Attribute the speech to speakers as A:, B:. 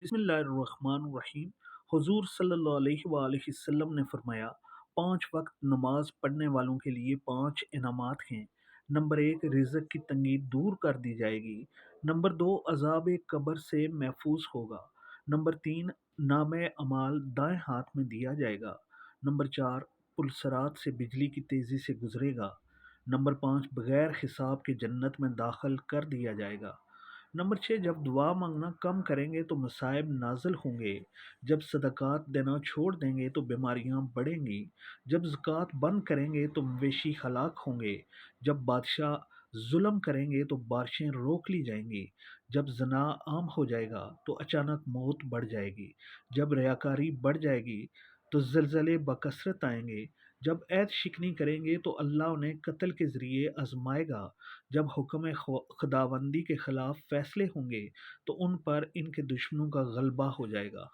A: بسم اللہ الرحمن الرحیم۔ حضور صلی اللہ علیہ وآلہ وسلم نے فرمایا، 5 وقت نماز پڑھنے والوں کے لیے 5 انعامات ہیں۔ نمبر 1، رزق کی تنگی دور کر دی جائے گی۔ نمبر 2، عذاب قبر سے محفوظ ہوگا۔ نمبر 3، نام اعمال دائیں ہاتھ میں دیا جائے گا۔ نمبر 4، پلسرات سے بجلی کی تیزی سے گزرے گا۔ نمبر 5، بغیر حساب کے جنت میں داخل کر دیا جائے گا۔ نمبر 6، جب دعا مانگنا کم کریں گے تو مصائب نازل ہوں گے۔ جب صدقات دینا چھوڑ دیں گے تو بیماریاں بڑھیں گی۔ جب زکوٰۃ بند کریں گے تو مویشی ہلاک ہوں گے۔ جب بادشاہ ظلم کریں گے تو بارشیں روک لی جائیں گی۔ جب زنا عام ہو جائے گا تو اچانک موت بڑھ جائے گی۔ جب ریاکاری بڑھ جائے گی تو زلزلے بکثرت آئیں گے۔ جب عہد شکنی کریں گے تو اللہ انہیں قتل کے ذریعے آزمائے گا۔ جب حکم خداوندی کے خلاف فیصلے ہوں گے تو ان پر ان کے دشمنوں کا غلبہ ہو جائے گا۔